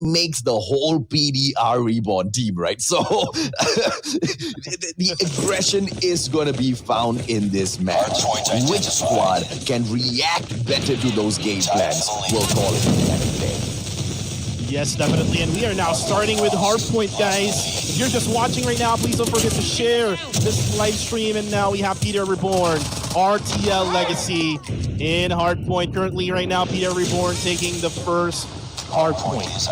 makes the whole PDR Reborn team, right? So the aggression is going to be found in this match. Which squad can react better to those game plans? We'll call it today. Yes, definitely. And we are now starting with Hardpoint, guys. If you're just watching right now, please don't forget to share this live stream. And now we have PDRR Reborn, RTL Legacy in Hardpoint. Currently, right now, PDRR Reborn taking the first Hardpoint.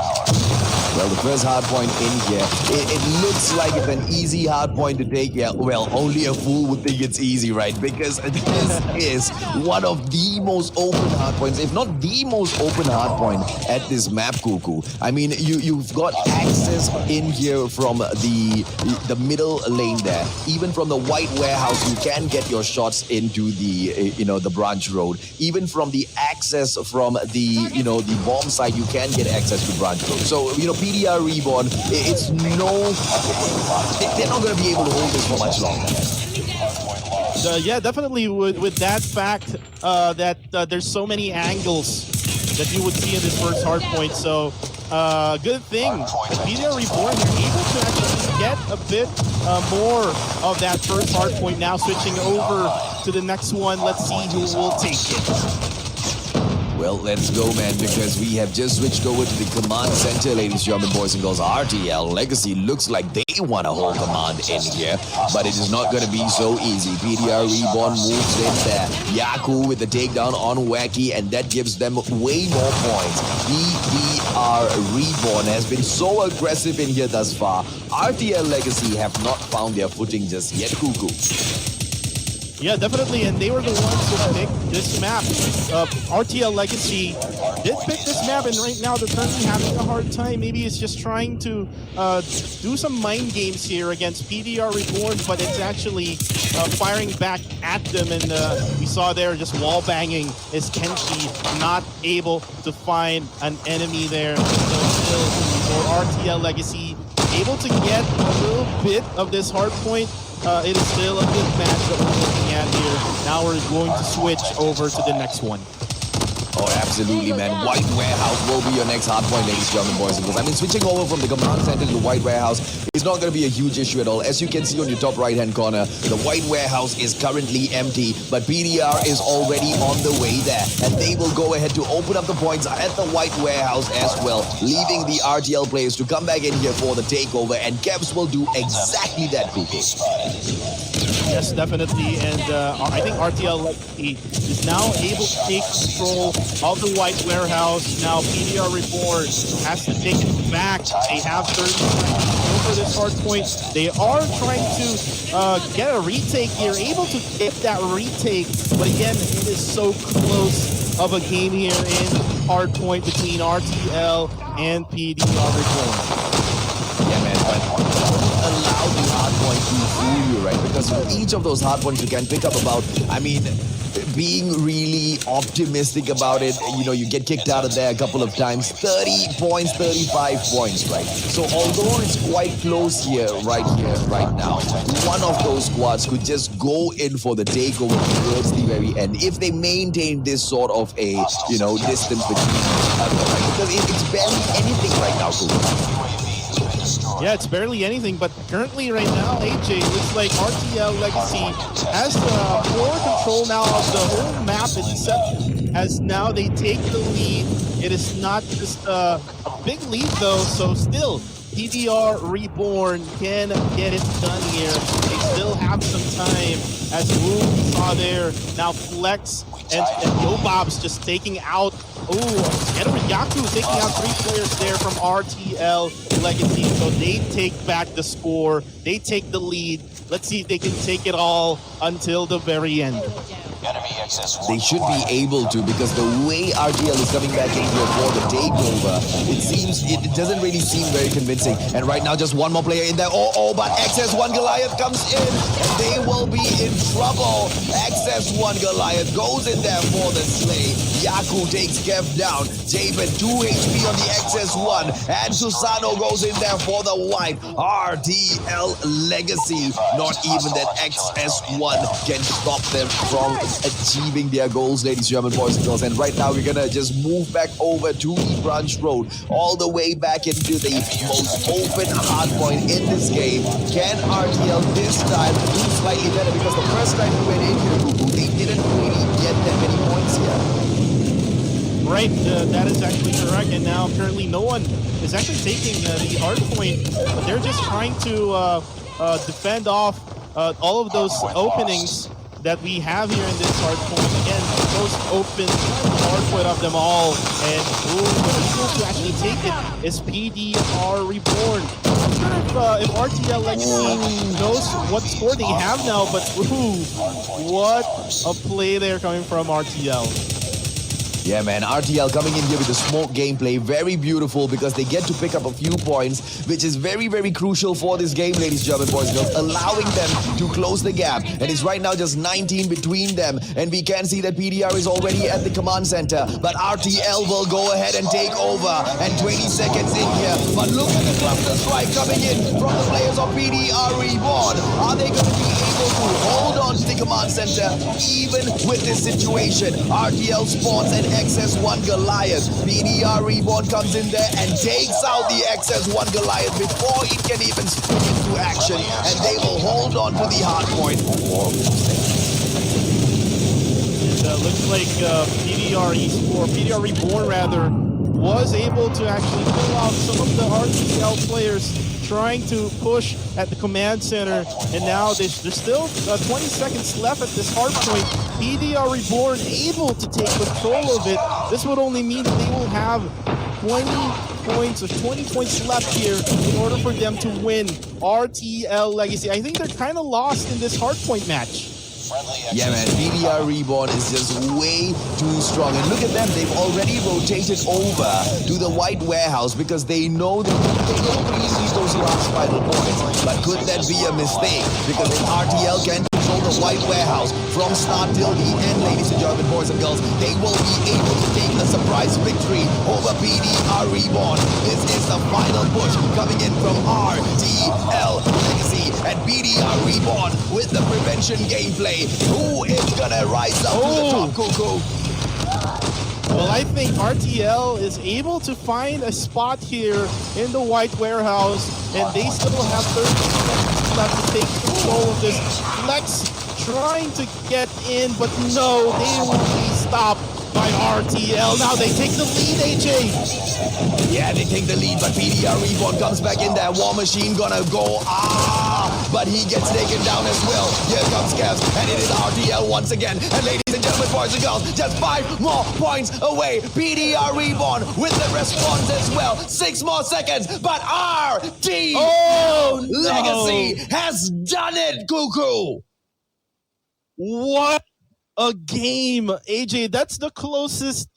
Well, the first hardpoint in here, it looks like it's an easy hardpoint to take. Yeah, well, only a fool would think it's easy, right? Because this is one of the most open hardpoints, if not the most open hardpoint at this map, Cuckoo. I mean, you've got access in here from the middle lane there. Even from the white warehouse, you can get your shots into the the branch road. Even from the access from the the bomb side, you can get access to branch road. So PDR Reborn, it's they're not going to be able to hold this for much longer. Yeah, definitely with that fact that there's so many angles that you would see in this first hardpoint. So good thing PDRR Reborn, they're able to actually get a bit more of that first hardpoint. Now switching over to the next one. Let's see who will take it. Well, let's go, man, because we have just switched over to the command center, ladies and gentlemen, boys and girls. RTL Legacy looks like they want to hold command in here, but it is not going to be so easy. PDRR Reborn moves in there. Yaku with the takedown on Wacky, and that gives them way more points. PDRR Reborn has been so aggressive in here thus far. RTL Legacy have not found their footing just yet, Cuckoo. Yeah, definitely, and they were the ones who picked this map. RTL Legacy did pick this map, and right now they're currently having a hard time. Maybe it's just trying to do some mind games here against PDRR Reborn, but it's actually firing back at them, and we saw there just wall banging is Kenshi not able to find an enemy there. So still, for RTL Legacy, able to get a little bit of this hard point. It is still a good match that we're looking at here. Now we're going to switch over to the next one. Oh, absolutely, man. White Warehouse will be your next hardpoint, ladies and gentlemen, boys and girls. I mean, switching over from the command center to the White Warehouse is not going to be a huge issue at all. As you can see on your top right-hand corner, the White Warehouse is currently empty, but PDR is already on the way there. And they will go ahead to open up the points at the White Warehouse as well, leaving the RTL players to come back in here for the takeover. And Kevs will do exactly that, Kuku. Yes, definitely, and I think RTL is now able to take control of the White Warehouse. Now PDRR Reborn has to take it back. They have 30 seconds over this hard point. They are trying to get a retake here, able to get that retake, but again, it is so close of a game here in hard point between RTL and PDRR Reborn. Yeah, man, but allow the hardpoint to fool you, right? Because with each of those hardpoints, you can pick up about, being really optimistic about it, you get kicked out of there a couple of times. 30 points, 35 points, right? So although it's quite close right now, one of those squads could just go in for the takeover towards the very end if they maintain this sort of a, distance between each other, right? Because it's barely anything right now, Kuku. Yeah, it's barely anything, but currently right now, AJ, looks like RTL Legacy has more control now of the whole map itself, as now they take the lead. It is not just a big lead though, so still, PDRR Reborn can get it done here. They still have some time, as Boom saw there. Now Flex and Yobob's just taking out, Yaku taking out 3 players there from RTL Legacy, so they take back the score, they take the lead. Let's see if they can take it all until the very end. They should be able to, because the way RTL is coming back in here for the takeover, it doesn't really seem very convincing. And right now, just one more player in there. But XS1 Goliath comes in, and they will be in trouble. XS1 Goliath goes in there for the slay. Yaku takes Kev down. David, 2 HP on the XS1, and Susano goes in there for the wipe. RTL Legacy, not even that XS1 can stop them from achieving their goals, ladies and gentlemen, boys and girls. And right now we're gonna just move back over to the branch road, all the way back into the most open hard point in this game. Can RTL this time do slightly better? Because the first time we went in here, they didn't really get that many points here. Right, that is actually correct. And now currently no one is actually taking the hard point, but they're just trying to defend off all of those openings that we have here in this hard point. Again, the most open hard point of them all. And able to actually take it is PDR Reborn. I'm not sure if RTL Legacy knows what score they have now, but what a play there coming from RTL. Yeah, man, RTL coming in here with the smoke gameplay, very beautiful because they get to pick up a few points, which is very, very crucial for this game, ladies and gentlemen, boys and girls, allowing them to close the gap. And it's right now just 19 between them, and we can see that PDR is already at the command center, but RTL will go ahead and take over, and 20 seconds in here. But look at the cluster strike coming in from the players of PDR Reborn. Are they going to be able to hold on to the command center even with this situation? RTL spawns an XS1 Goliath. PDR Reborn comes in there and takes out the XS1 Goliath before it can even spring into action, and they will hold on to the hard point for 4 It looks like PDR Reborn rather was able to actually pull off some of the RTL players trying to push at the command center, and now there's still 20 seconds left at this hard point. PDR Reborn able to take control of it. This would only mean that they will have 20 points or 20 points left here in order for them to win RTL Legacy. I think they're kind of lost in this hard point match. Yeah, man, PDR Reborn is just way too strong. And look at them, they've already rotated over to the white warehouse because they know that they don't really need those last final points. But could that be a mistake? Because if RTL can control the white warehouse from start till the end, ladies and gentlemen, boys and girls, they will be able to take a surprise victory over PDR Reborn. This is the final push coming in from RTL Legacy and PDR Reborn with the prevention gameplay. Who is gonna rise up to the top, Cuckoo? Well, I think RTL is able to find a spot here in the white warehouse, and they still have 30 seconds left to take control of this. Flex trying to get in, but no, they will be stopped by RTL. Now they take the lead, AJ. Yeah, they take the lead, but PDR Reborn comes back in there. War Machine gonna go, but he gets taken down as well. Here comes Cavs, and it is RTL once again. And ladies and gentlemen, boys and girls, just 5 more points away. PDR Reborn with the response as well. 6 more seconds, but RTL Legacy has done it, Cuckoo. What a game, AJ. That's the closest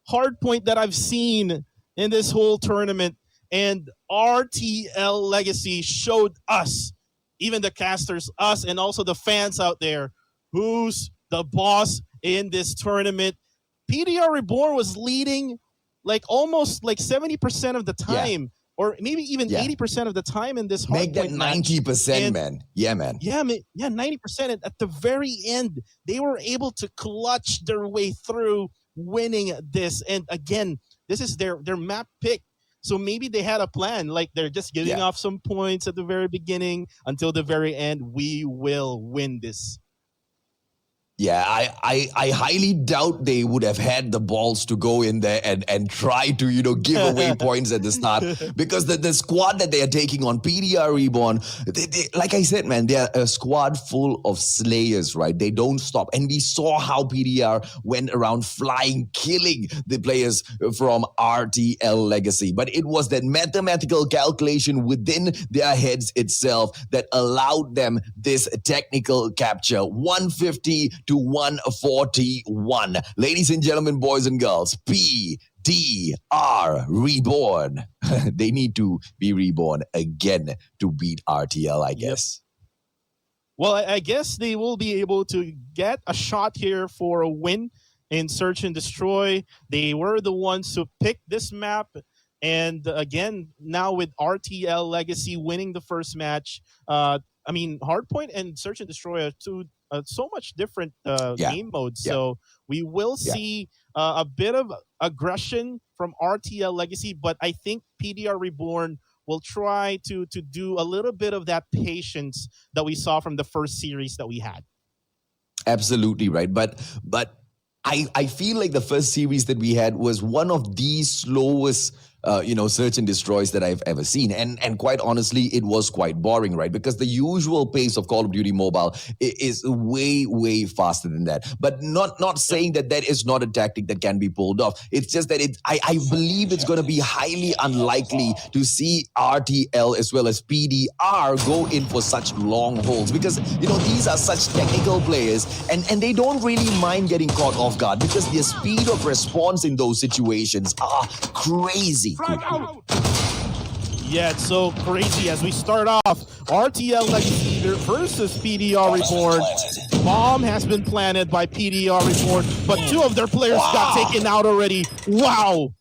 hard point that I've seen in this whole tournament. And RTL Legacy showed us, even the casters, us, and also the fans out there, who's the boss in this tournament. PDR Reborn was leading like almost like 70% of the time, or maybe even 80% of the time in this hard Make that 90%, man. Yeah, man. Yeah, 90%. And at the very end, they were able to clutch their way through winning this. And again, this is their map pick. So maybe they had a plan, like they're just giving off some points at the very beginning until the very end. We will win this. Yeah, I highly doubt they would have had the balls to go in there and try to, give away points at the start, because the squad that they are taking on, PDR Reborn, they, like I said, man, they're a squad full of slayers, right? They don't stop. And we saw how PDR went around flying, killing the players from RTL Legacy. But it was that mathematical calculation within their heads itself that allowed them this technical capture. 150 to 141. Ladies and gentlemen, boys and girls, PDR Reborn. They need to be reborn again to beat RTL, I guess. Well, I guess they will be able to get a shot here for a win in Search and Destroy. They were the ones who picked this map. And again, now with RTL Legacy winning the first match, Hardpoint and Search and Destroy are two so much different Yeah. game modes. Yeah. So we will Yeah. see a bit of aggression from RTL Legacy, but I think PDR Reborn will try to do a little bit of that patience that we saw from the first series that we had. Absolutely right. But I feel like the first series that we had was one of the slowest search and destroys that I've ever seen. And quite honestly, it was quite boring, right? Because the usual pace of Call of Duty Mobile is way, way faster than that. But not saying that that is not a tactic that can be pulled off. It's just that I believe it's going to be highly unlikely to see RTL as well as PDR go in for such long holds, because these are such technical players, and they don't really mind getting caught off guard because their speed of response in those situations are crazy. Yeah, it's so crazy. As we start off, RTL Legacy versus PDR Reborn. Bomb has been planted by PDR Reborn, but two of their players got taken out already. Wow.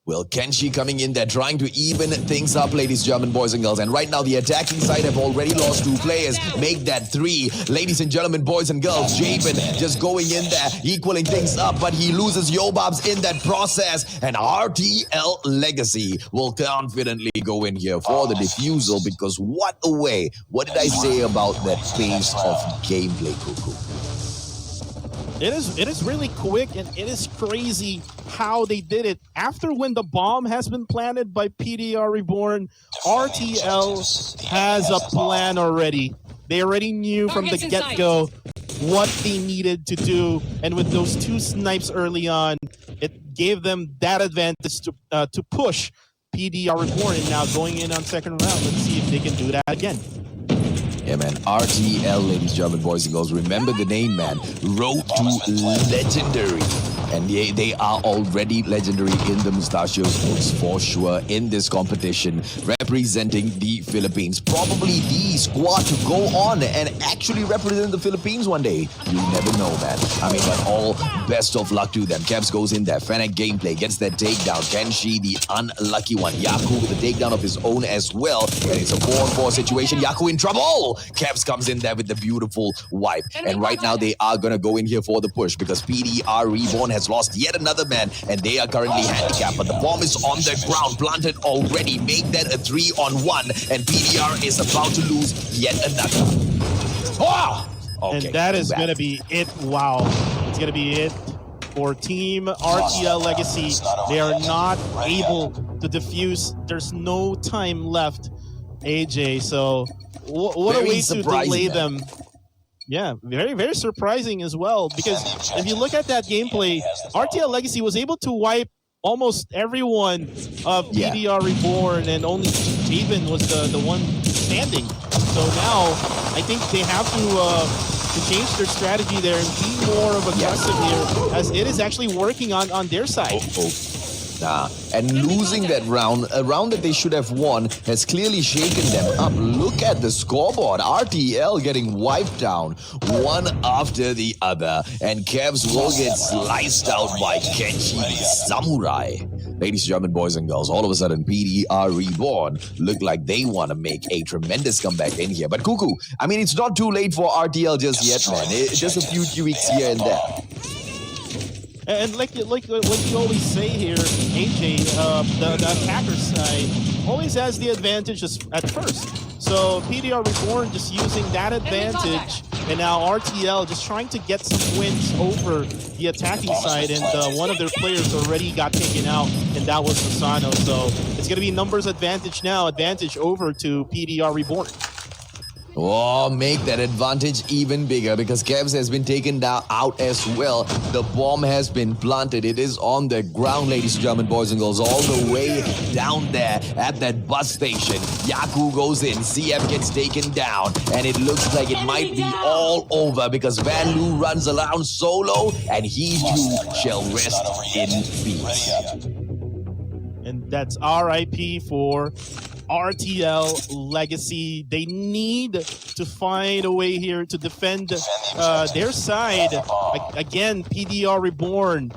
Well, Kenshi coming in there, trying to even things up, ladies and gentlemen, boys and girls. And right now, the attacking side have already lost 2 players. Make that 3. Ladies and gentlemen, boys and girls, Jabin just going in there, equaling things up, but he loses Yobabs in that process. And RTL Legacy will confidently go in here for the defusal, because what a way. What did I say about that pace of gameplay, Cuckoo? It is really quick, and it is crazy how they did it. After when the bomb has been planted by PDR Reborn, RTL has a plan already. They already knew from the get-go what they needed to do, and with those 2 snipes early on, it gave them that advantage to push PDR Reborn. And now going in on second round, let's see if they can do that again. Yeah, man. RTL, ladies and gentlemen, boys and girls. Remember the name, man. Road to Legendary. And they are already legendary in the Mustachios books for sure in this competition, representing the Philippines. Probably the squad to go on and actually represent the Philippines one day. You never know, man. I mean, but all best of luck to them. Kevs goes in there. Fennec gameplay gets that takedown. Kenshi, the unlucky one. Yaku with the takedown of his own as well. And it's a 4-on-4 situation. Yaku in trouble. Kevs comes in there with the beautiful wipe. And right now they are going to go in here for the push, because PDR Reborn has lost yet another man, and they are currently handicapped, but the bomb is on the ground, planted already. Make that a 3-on-1, and PDR is about to lose yet another. Oh! Okay, and that is going to be it. Wow. It's going to be it for Team RTL Legacy. They are not able to defuse. There's no time left, AJ. So what a way to delay them. Yeah, very, very surprising as well, because if you look at that gameplay, RTL Legacy was able to wipe almost everyone of PDR Reborn, and only Jabin was the one standing. So now I think they have to change their strategy there and be more of aggressive here, as it is actually working on their side. And losing that round, a round that they should have won, has clearly shaken them up. Look at the scoreboard. RTL getting wiped down one after the other. And Kevs will get sliced out by Kenshi the Samurai. Ladies and gentlemen, boys and girls, all of a sudden PDR Reborn look like they want to make a tremendous comeback in here. But Cuckoo, I mean, it's not too late for RTL just yet, man. It's just a few tweaks here and there. And like what you always say here, AJ, the attacker side always has the advantage at first. So PDR Reborn just using that advantage, and now RTL just trying to get some wins over the attacking side, and one of their players already got taken out, and that was Susano. So it's going to be numbers advantage now, advantage over to PDR Reborn. Oh, make that advantage even bigger, because Kevs has been taken out as well. The bomb has been planted. It is on the ground, ladies and gentlemen, boys and girls, all the way down there at that bus station. Yaku goes in, CF gets taken down, and it looks like it might be all over, because Van Loo runs around solo, and he too shall rest in peace. And that's RIP for RTL Legacy. They need to find a way here to defend their side. Again, PDR Reborn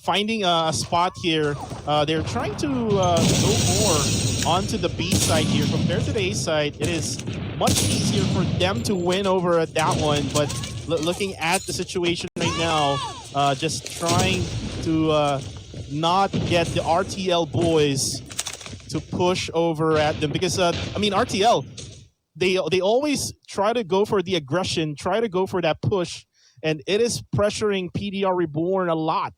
finding a spot here. They're trying to go more onto the B side here. Compared to the A side, it is much easier for them to win over at that one. But looking at the situation right now, just trying to not get the RTL boys to push over at them. Because, I mean, RTL, they always try to go for the aggression, try to go for that push. And it is pressuring PDR Reborn a lot.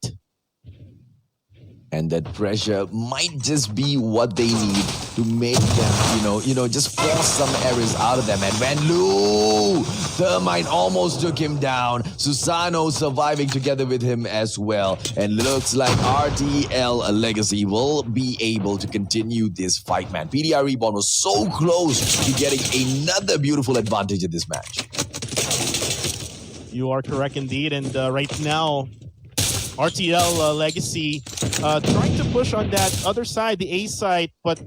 And that pressure might just be what they need to make them, just force some errors out of them. And Van Loo, Thermite almost took him down. Susano surviving together with him as well. And looks like RTL Legacy will be able to continue this fight, man. PDR Reborn was so close to getting another beautiful advantage in this match. You are correct indeed. And right now, RTL Legacy trying to push on that other side, the A side, but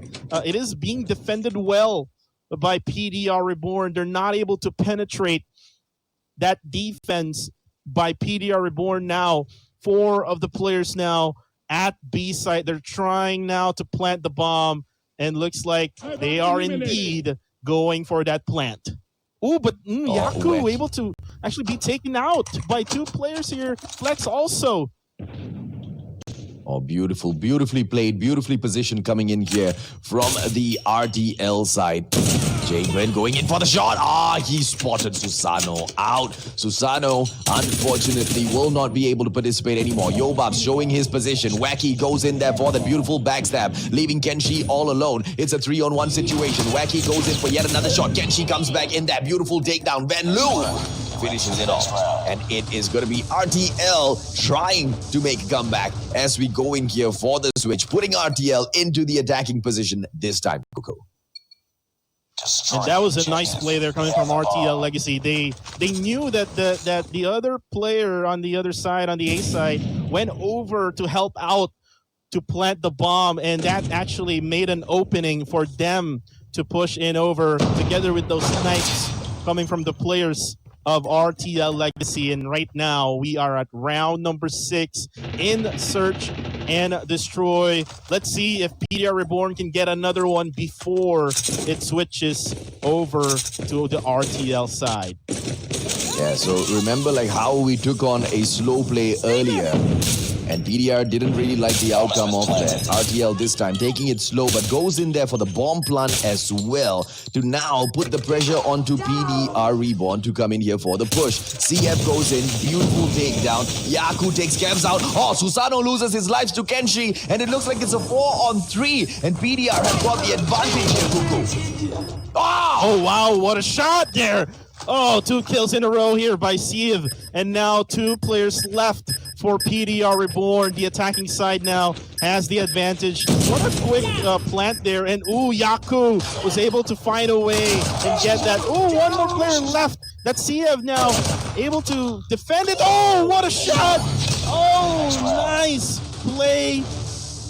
it is being defended well by PDR Reborn. They're not able to penetrate that defense by PDR Reborn now. 4 of the players now at B side. They're trying now to plant the bomb, and looks like they are indeed going for that plant. Ooh, but Yaku able to actually be taken out by 2 players here. Flex also. Oh, beautiful, beautifully played, beautifully positioned coming in here from the RTL side. Jadewin going in for the shot. He spotted Susano out. Susano, unfortunately, will not be able to participate anymore. Yobab's showing his position. Wacky goes in there for the beautiful backstab, leaving Kenshi all alone. It's a 3-on-1 situation. Wacky goes in for yet another shot. Kenshi comes back in that beautiful takedown. Van Loo finishes it off. And it is going to be RTL trying to make a comeback as we go in here for the switch, putting RTL into the attacking position this time. Coco. And that was a nice play there coming from RTL Legacy. They knew that the other player on the other side, on the A side, went over to help out to plant the bomb, and that actually made an opening for them to push in over together with those snipes coming from the players of RTL Legacy. And right now we are at round number 6 in Search and Destroy. Let's see if PDR Reborn can get another one before it switches over to the RTL side. Yeah, so remember like how we took on a slow play earlier, and PDR didn't really like the outcome of that. RTL this time taking it slow, but goes in there for the bomb plant as well to now put the pressure onto PDR Reborn to come in here for the push. CF goes in, beautiful takedown. Yaku takes Kevs out. Susano loses his lives to Kenshi, and it looks like it's a 4-on-3, and PDR has got the advantage here, Kuku. Oh, wow, what a shot there. 2 kills in a row here by Siev, and now 2 players left for PDR Reborn. The attacking side now has the advantage. What a quick plant there, and Yaku was able to find a way and get that. 1 more player left. That's Siev now able to defend it. What a shot. Nice play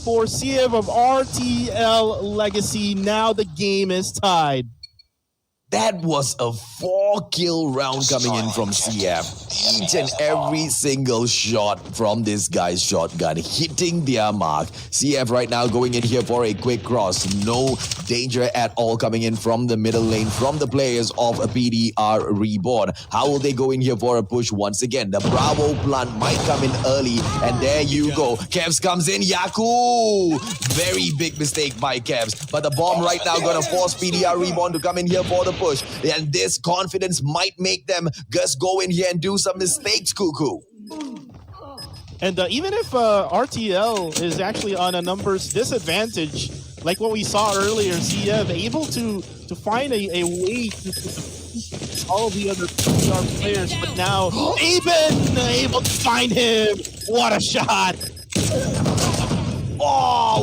for Siev of RTL Legacy. Now the game is tied. That was a 4-kill round coming in from CF. Each and every single shot from this guy's shotgun hitting their mark. CF right now going in here for a quick cross. No danger at all coming in from the middle lane from the players of PDR Reborn. How will they go in here for a push once again? The Bravo plant might come in early, and there you go. Kevs comes in. Yaku! Very big mistake by Kevs. But the bomb right now gonna force PDR Reborn to come in here for the push, and this confidence might make them just go in here and do some mistakes, Cuckoo. And even if RTL is actually on a numbers disadvantage, like what we saw earlier, CF able to find a way to defeat all the other PDR players, but now even able to find him. What a shot!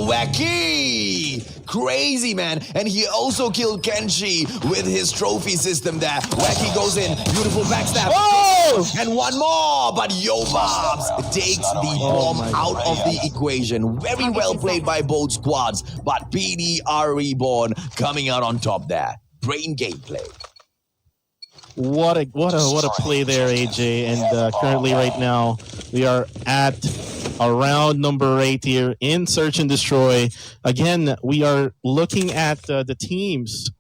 Wacky! Crazy, man. And he also killed Kenshi with his trophy system there. Wacky goes in. Beautiful backstab. And one more. But Yobabs takes the bomb out of the equation. Very well played by both squads. But PDR Reborn coming out on top there. Brain gameplay. What a play there, AJ. And currently right now we are at around number 8 here in Search and Destroy. Again, we are looking at the teams.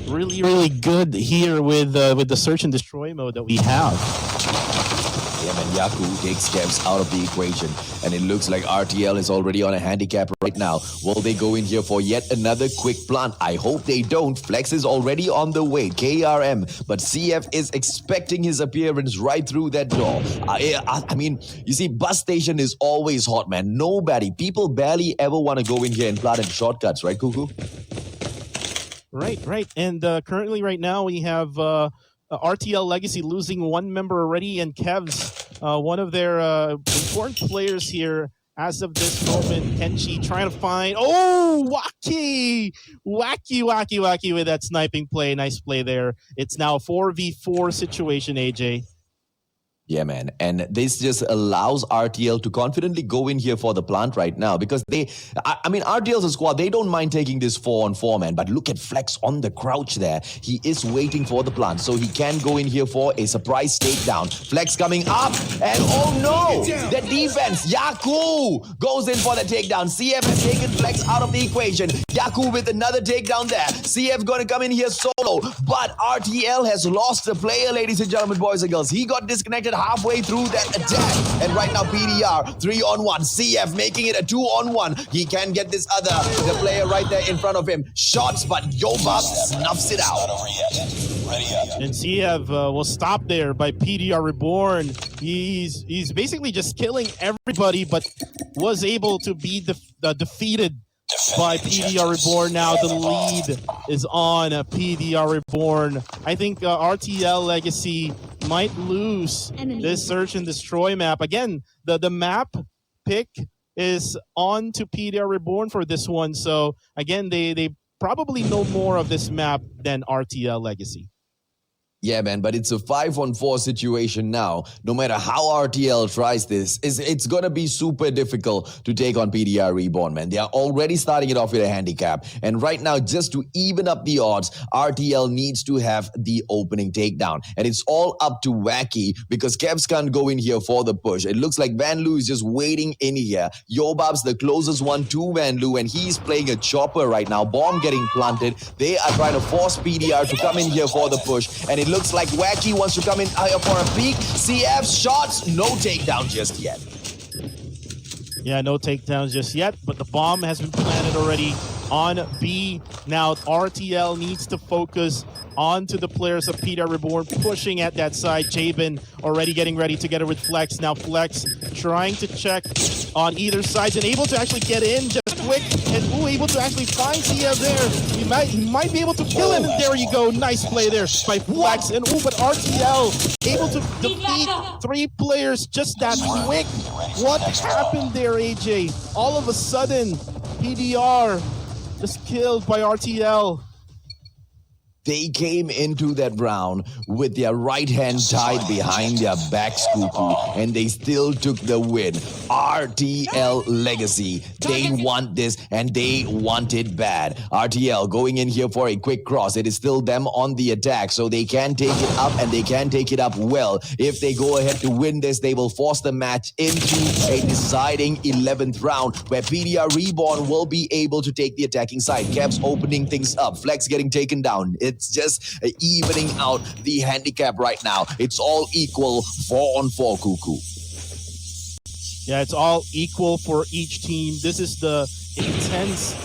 Really, really good here with the Search and Destroy mode that we have. Yeah, man, Yaku takes Kevs out of the equation, and it looks like RTL is already on a handicap right now. Will they go in here for yet another quick plant? I hope they don't. Flex is already on the way, KRM, but CF is expecting his appearance right through that door. I mean, you see, bus station is always hot, man. People barely ever want to go in here and plant in shortcuts, right, Cuckoo? Right. And currently right now we have RTL Legacy losing one member already, and Kevs, one of their important players here as of this moment, Kenshi, trying to find... Oh, Wacky with that sniping play. Nice play there. It's now a 4v4 situation, AJ. Yeah, man. And this just allows RTL to confidently go in here for the plant right now because I mean, RTL's a squad. They don't mind taking this 4-on-4, man. But look at Flex on the crouch there. He is waiting for the plant, so he can go in here for a surprise takedown. Flex coming up, and oh no! The defense, Yaku goes in for the takedown. CF has taken Flex out of the equation. Yaku with another takedown there. CF gonna come in here solo, but RTL has lost a player, ladies and gentlemen, boys and girls. He got disconnected halfway through that attack, and right now PDR 3-on-1, CF making it a 2-on-1. He can get this the player right there in front of him. Shots, but Yobab snuffs it out. And CF will stop there by PDR Reborn. He's basically just killing everybody, but was able to be defeated by PDR Reborn. Now the lead is on PDR Reborn. I think RTL Legacy might lose this Search and Destroy map. Again, the map pick is on to PDR Reborn for this one. So again, they probably know more of this map than RTL Legacy. Yeah, man, but it's a 5-on-4 situation now. No matter how RTL tries this, it's going to be super difficult to take on PDR Reborn, man. They are already starting it off with a handicap. And right now, just to even up the odds, RTL needs to have the opening takedown. And it's all up to Wacky because Kevs can't go in here for the push. It looks like Van Loo is just waiting in here. Yobab's the closest one to Van Loo, and he's playing a chopper right now. Bomb getting planted. They are trying to force PDR to come in here for the push. And it looks like Wacky wants to come in for a peek. CF shots, no takedown just yet. Yeah, no takedowns just yet, but the bomb has been planted already on B. Now RTL needs to focus onto the players of PDR Reborn, pushing at that side. Jabin already getting ready together with Flex. Now Flex trying to check on either side and able to actually get in just quick, and able to actually find CF there. He might be able to kill him, and there you go. Nice play there by Flex. And but RTL able to defeat 3 players just that quick. What happened there, AJ? All of a sudden, PDR just killed by RTL. They came into that round with their right hand tied behind their backs, Cuckoo, and they still took the win. RTL Legacy, they want this, and they want it bad. RTL going in here for a quick cross. It is still them on the attack, so they can take it up, and they can take it up well. If they go ahead to win this, they will force the match into a deciding 11th round, where PDR Reborn will be able to take the attacking side. Kevs opening things up. Flex getting taken down. It's just evening out the handicap right now. It's all equal 4-on-4, Cuckoo. Yeah, it's all equal for each team. This is the intense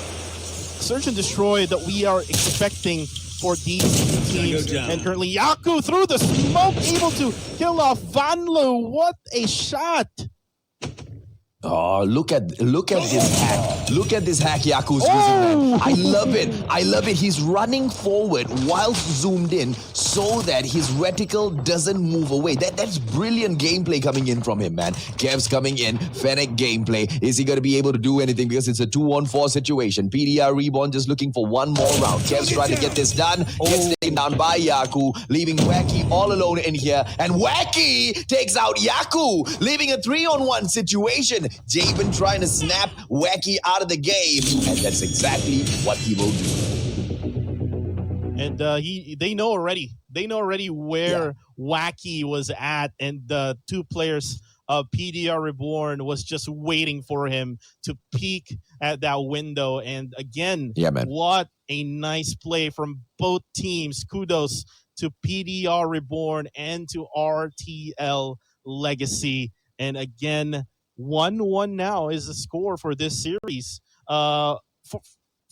Search and Destroy that we are expecting for these teams. And currently Yaku through the smoke, able to kill off Van Loo. What a shot! Oh, look at this hack. Look at this hack Yaku's using, man. I love it. I love it. He's running forward whilst zoomed in so that his reticle doesn't move away. That's brilliant gameplay coming in from him, man. Kev's coming in. Fennec gameplay. Is he going to be able to do anything? Because it's a 2-on-4 situation. PDR Reborn just looking for one more round. Kev's trying to get this done. Gets taken down by Yaku, leaving Wacky all alone in here. And Wacky takes out Yaku, leaving a 3-on-1 situation. Jabin trying to snap Wacky out of the game, and that's exactly what he will do. And they know already. They know already where Wacky was at, and the 2 players PDR Reborn was just waiting for him to peek at that window. And again, Yeah, man. what a nice play from both teams. Kudos to PDR Reborn and to RTL Legacy. And again, 1-1 now is the score for this series.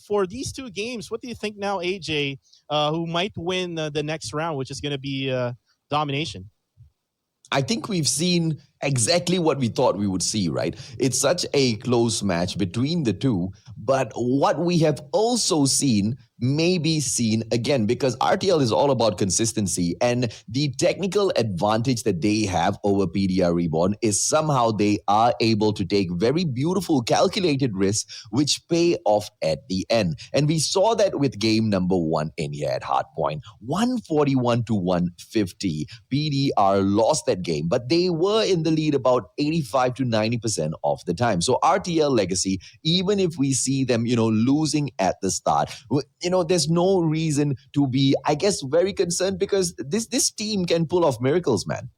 For these two games, what do you think now, AJ, who might win the next round, which is going to be Domination? I think we've seen exactly what we thought we would see, right? It's such a close match between the two, but what we have also seen may be seen again, because RTL is all about consistency, and the technical advantage that they have over PDR Reborn is somehow they are able to take very beautiful calculated risks which pay off at the end. And we saw that with game number 1 in here at Hardpoint. 141 to 150. PDR lost that game, but they were in the lead about 85 to 90% of the time. So RTL Legacy, even if we see them, losing at the start, there's no reason to be, I guess, very concerned, because this team can pull off miracles, man.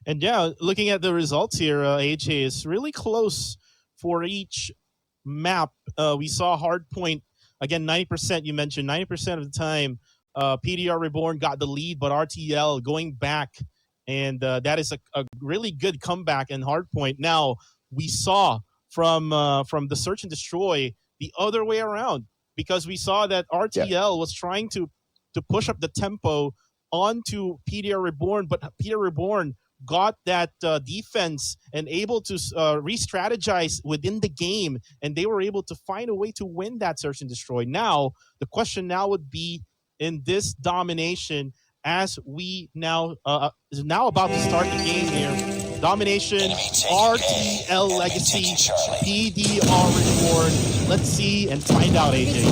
And yeah, looking at the results here, AJ, is really close for each map. We saw Hardpoint, again, 90%, you mentioned, 90% of the time, PDR Reborn got the lead, but RTL going back, and that is a really good comeback in Hardpoint. Now, we saw from the Search and Destroy the other way around, because we saw that RTL was trying to push up the tempo onto PDR Reborn, but PDR Reborn got that defense and able to re-strategize within the game, and they were able to find a way to win that Search and Destroy. Now, the question now would be, in this Domination, as we now is now about to start the game here, Domination, RTL Legacy, PDR Reborn. Let's see and find out, AJ.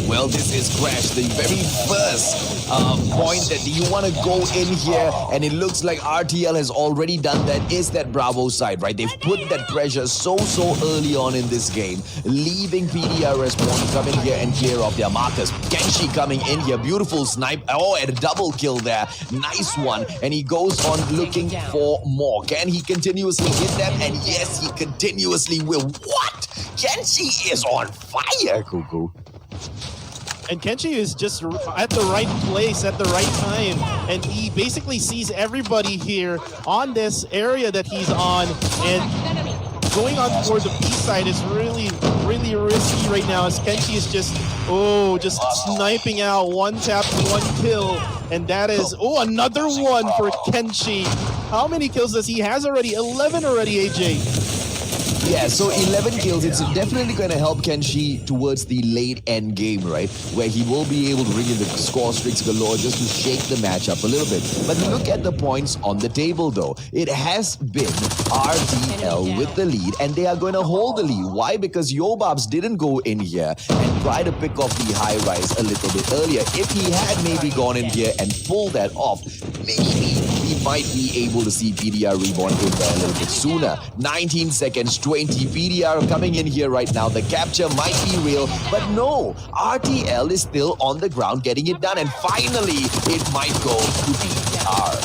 Well, this is Crash, the very first point that you want to go in here, and it looks like RTL has already done that, is that Bravo side, right? They've put that pressure so early on in this game, leaving PDR Respawn to come in here and clear off their markers. Genshi coming in here, beautiful snipe. Oh, and a double kill there. Nice one. And he goes on looking for more. Can he continuously hit them? And yes, he continuously will. What? Genshi is on fire, Cuckoo. And Kenshi is just at the right place at the right time, and he basically sees everybody here on this area that he's on, and going on for the B side is really risky right now, as Kenshi is just sniping out, one tap, one kill, and that is another one for Kenshi. How many kills does he has already? 11 already, AJ. Yeah, so 11 kills. It's definitely going to help Kenshi towards the late end game, right? Where he will be able to bring in the score streaks galore just to shake the matchup a little bit. But look at the points on the table, though. It has been RTL with the lead, and they are going to hold the lead. Why? Because Yobabs didn't go in here and try to pick off the high rise a little bit earlier. If he had maybe gone in here and pulled that off, maybe we might be able to see PDR Reborn in there a little bit sooner. 19 seconds, 20. PDR coming in here right now. The capture might be real, but no. RTL is still on the ground getting it done, and finally it might go to PDR.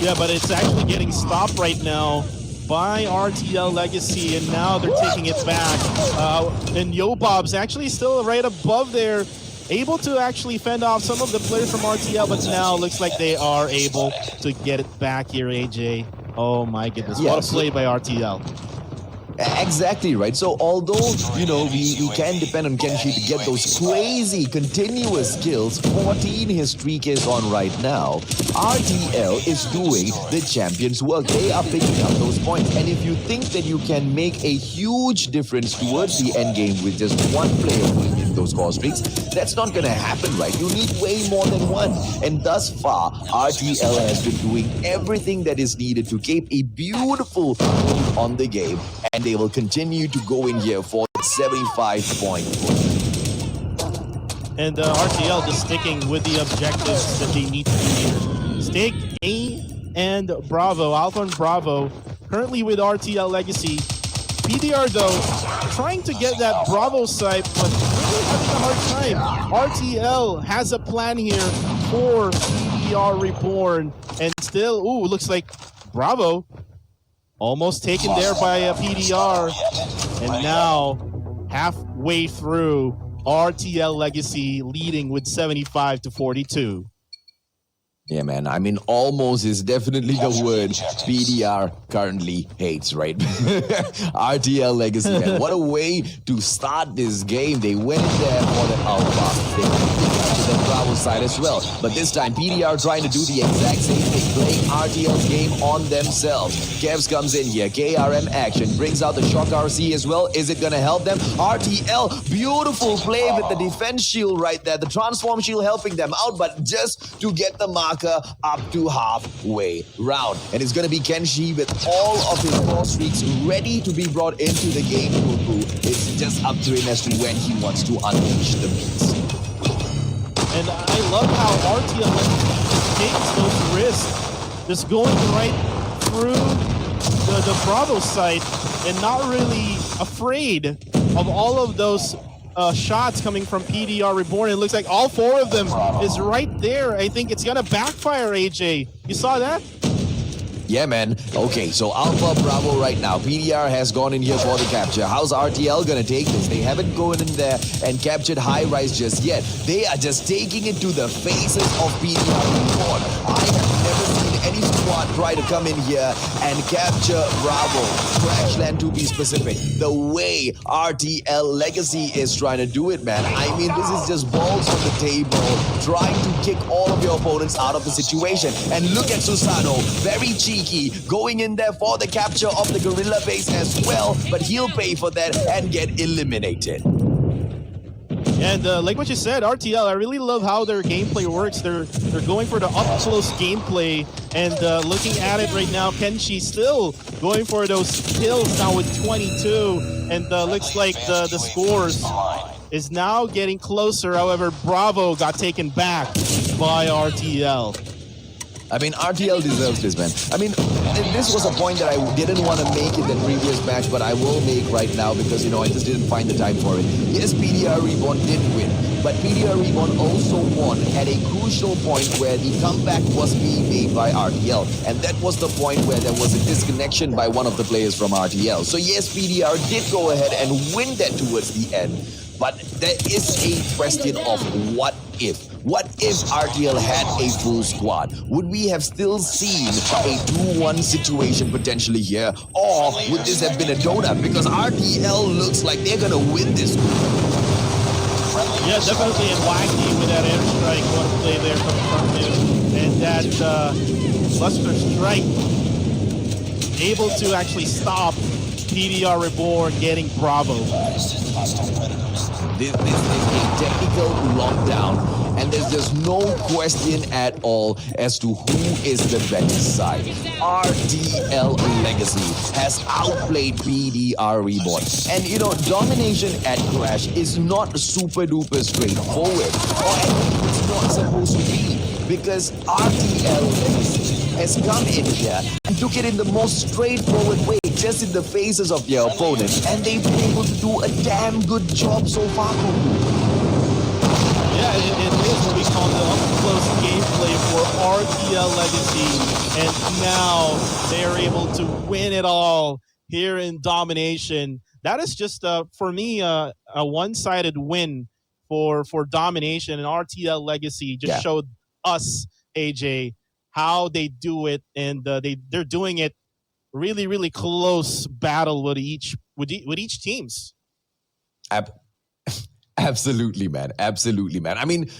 Yeah, but it's actually getting stopped right now by RTL Legacy, and now they're taking it back. And Yobab's actually still right above there, able to actually fend off some of the players from RTL, but now looks like they are able to get it back here, AJ. Oh my goodness, what a play by RTL. Exactly, right? So although, we can depend on Kenshi to get those crazy continuous kills, 14 his streak is on right now, RTL is doing the champion's work. They are picking up those points. And if you think that you can make a huge difference towards the end game with just one player pulling in those score streaks, that's not going to happen, right? You need way more than one. And thus far, RTL has been doing everything that is needed to keep a beautiful hold on the game, and they will continue to go in here for 75-point push. And RTL just sticking with the objectives that they need to do here. Stake A and Bravo, Alpha and Bravo, currently with RTL Legacy. PDR, though, trying to get that Bravo site, but really having a hard time. RTL has a plan here for PDR Reborn, and still, looks like Bravo almost taken there by a PDR. And now, halfway through, RTL Legacy leading with 75-42. Yeah, man. I mean, almost is definitely the word PDR currently hates, right? RTL Legacy, man. What a way to start this game. They went in there for the alpha. They to the Bravo side as well. But this time, PDR trying to do the exact same thing, playing RTL's game on themselves. Kevs comes in here. KRM action. Brings out the Shock RC as well. Is it going to help them? RTL, beautiful play with the defense shield right there. The transform shield helping them out, but just to get the mark up to halfway round. And it's going to be Kenshi with all of his core streaks ready to be brought into the game. It's just up to him as to when he wants to unleash the beats. And I love how RTL takes those risks, just going right through the Bravo site and not really afraid of all of those shots coming from PDR Reborn. It looks like all four of them is right there. I think it's gonna backfire, AJ. You saw that? Yeah, man. Okay, so Alpha Bravo right now. PDR has gone in here for the capture. How's RTL gonna take this? They haven't gone in there and captured High Rise just yet. They are just taking it to the faces of PDR Reborn. I have never seen any squad try to come in here and capture Bravo. Crashland to be specific. The way RTL Legacy is trying to do it, man. I mean, this is just balls on the table, trying to kick all of your opponents out of the situation. And look at Susano, very cheeky, going in there for the capture of the Gorilla base as well, but he'll pay for that and get eliminated. And like what you said, RTL, I really love how their gameplay works. They're going for the up-close gameplay, and looking at it right now, Kenshi still going for those kills now with 22, and looks like the scores is now getting closer. However, Bravo got taken back by RTL. I mean, RTL deserves this, man. I mean, this was a point that I didn't want to make in the previous match, but I will make right now because, you know, I just didn't find the time for it. Yes, PDR Reborn did win, but PDR Reborn also won at a crucial point where the comeback was being made by RTL. And that was the point where there was a disconnection by one of the players from RTL. So yes, PDR did go ahead and win that towards the end. But there is a question of what if. What if RTL had a full squad? Would we have still seen a 2-1 situation potentially here? Or would this have been a donut? Because RTL looks like they're going to win this. Yeah, definitely. And Wacky with that airstrike. What a play there from him. And that Buster Strike able to actually stop PDR Reborn getting Bravo. This is a technical lockdown. And there's just no question at all as to who is the better side. RTL Legacy has outplayed PDR Reborn. And you know, domination at Clash is not super duper straightforward. Or at least it's not supposed to be. Because RTL Legacy has come in here and took it in the most straightforward way, just in the faces of their opponents. And they've been able to do a damn good job so far. Yeah, it is what we call the up-close gameplay for RTL Legacy. And now they are able to win it all here in Domination. That is just, for me, a one-sided win for Domination. And RTL Legacy just showed us, AJ, how they do it. And they're doing it really, really close battle with each teams. Absolutely, man. Absolutely, man. I mean,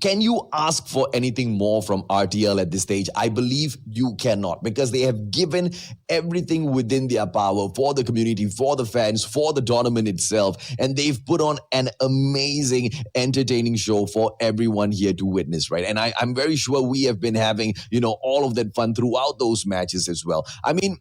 can you ask for anything more from RTL at this stage? I believe you cannot, because they have given everything within their power for the community, for the fans, for the tournament itself. And they've put on an amazing, entertaining show for everyone here to witness, right? And I'm very sure we have been having, you know, all of that fun throughout those matches as well. I mean,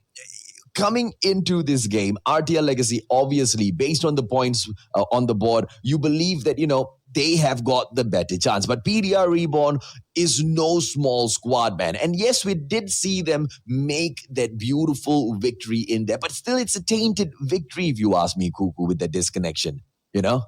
coming into this game, RTL Legacy, obviously, based on the points on the board, you believe that, you know, they have got the better chance. But PDR Reborn is no small squad, man. And yes, we did see them make that beautiful victory in there. But still, it's a tainted victory, if you ask me, Kuku, with the disconnection, you know?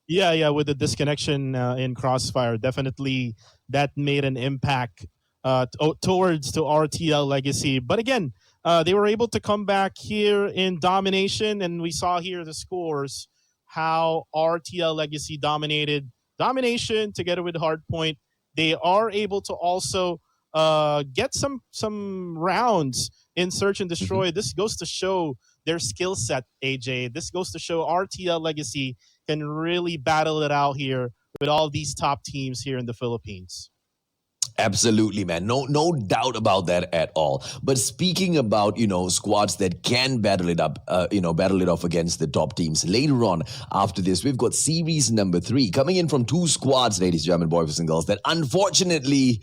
Yeah, with the disconnection in Crossfire, definitely that made an impact towards to RTL Legacy. But again, they were able to come back here in Domination, and we saw here the scores, how RTL Legacy dominated Domination together with Hardpoint. They are able to also get some rounds in Search and Mhm. Destroy. This goes to show their skill set, AJ. This goes to show RTL Legacy can really battle it out here with all these top teams here in the Philippines. Absolutely, man. No doubt about that at all. But speaking about, squads that can battle it up, battle it off against the top teams. Later on, after this, we've got series number 3 coming in from 2 squads, ladies and gentlemen, boys and girls, that unfortunately,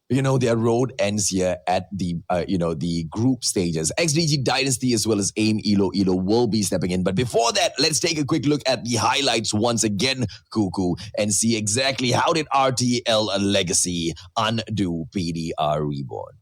their road ends here at the group stages. XDG Dynasty as well as AIM Elo will be stepping in. But before that, let's take a quick look at the highlights once again, Cuckoo, and see exactly how did RTL Legacy undo PDR Reborn.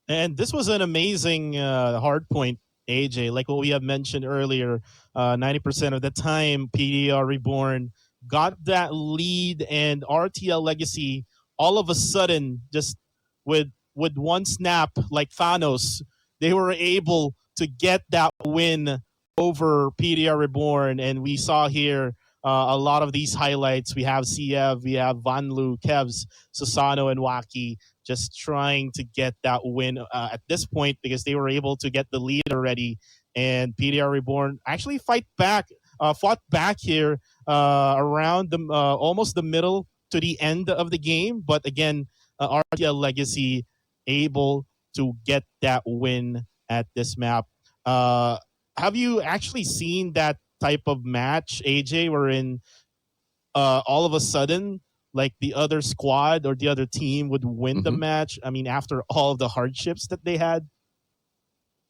And this was an amazing hard point, AJ. Like what we have mentioned earlier, 90% of the time, PDR Reborn got that lead, and RTL Legacy all of a sudden, just with one snap, like Thanos, they were able to get that win over PDR Reborn. And we saw here a lot of these highlights. We have CF, we have Vanlu, Kevs, Susano, and Waki just trying to get that win at this point, because they were able to get the lead already. And PDR Reborn actually fought back here around the almost the middle to the end of the game. But again, RTL Legacy able to get that win at this map. Have you actually seen that type of match, AJ, wherein all of a sudden, like the other squad or the other team would win the match? I mean, after all of the hardships that they had?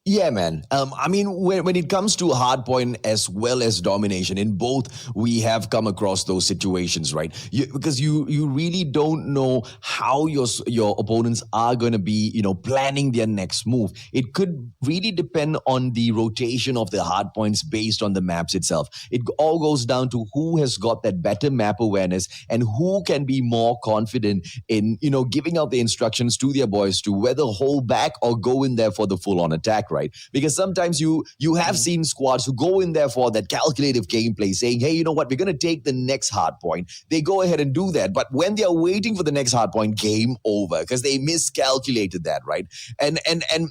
Yeah, man. I mean, when it comes to Hardpoint as well as Domination, in both, we have come across those situations, right? Because you really don't know how your opponents are going to be, planning their next move. It could really depend on the rotation of the Hardpoints based on the maps itself. It all goes down to who has got that better map awareness and who can be more confident in, giving out the instructions to their boys to whether hold back or go in there for the full-on attack, right? Because sometimes you have seen squads who go in there for that calculative gameplay, saying, hey, you know what, we're going to take the next hard point. They go ahead and do that. But when they're waiting for the next hard point, game over, because they miscalculated that, right? And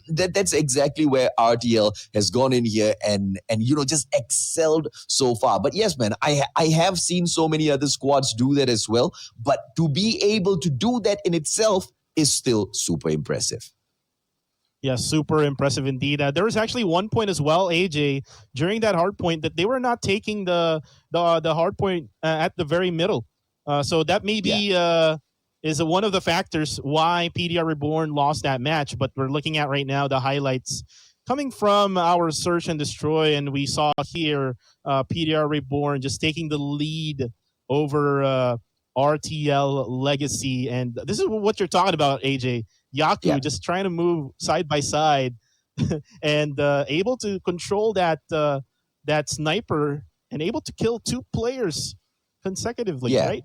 that's exactly where RTL has gone in here and just excelled so far. But yes, man, I have seen so many other squads do that as well. But to be able to do that in itself is still super impressive. Yeah, super impressive indeed. There was actually one point as well, AJ, during that hard point, that they were not taking the hard point at the very middle. So that maybe is one of the factors why PDR Reborn lost that match. But we're looking at right now the highlights coming from our Search and Destroy, and we saw here PDR Reborn just taking the lead over RTL Legacy. And this is what you're talking about, AJ. Yaku just trying to move side by side and able to control that sniper and able to kill 2 players consecutively, right?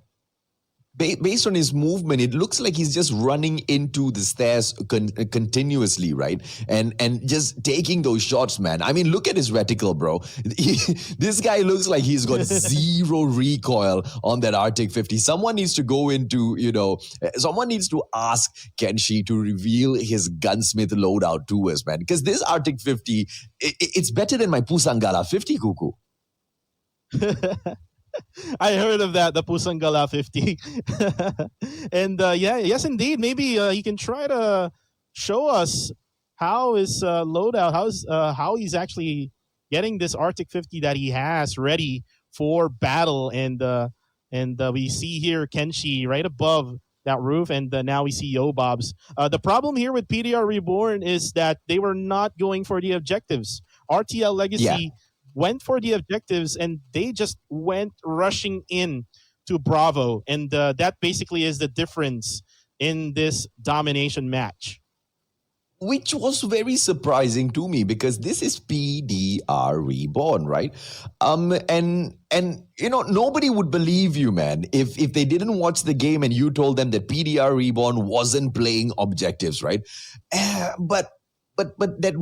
Based on his movement, it looks like he's just running into the stairs continuously, right? And just taking those shots, man. I mean, look at his reticle, bro. This guy looks like he's got zero recoil on that Arctic 50. Someone needs to go into, someone needs to ask Kenshi to reveal his gunsmith loadout to us, man. Because this Arctic 50, it's better than my Pusangala 50, Cuckoo. I heard of that, the Pusangala 50. And yes, indeed. Maybe you can try to show us how his loadout, how he's actually getting this Arctic 50 that he has ready for battle. And we see here Kenshi right above that roof, and now we see Yobobs. The problem here with PDR Reborn is that they were not going for the objectives. RTL Legacy went for the objectives, and they just went rushing in to Bravo. And that basically is the difference in this domination match. which was very surprising to me because this is PDR Reborn, right? And nobody would believe you, man, if they didn't watch the game and you told them that PDR Reborn wasn't playing objectives, right? But that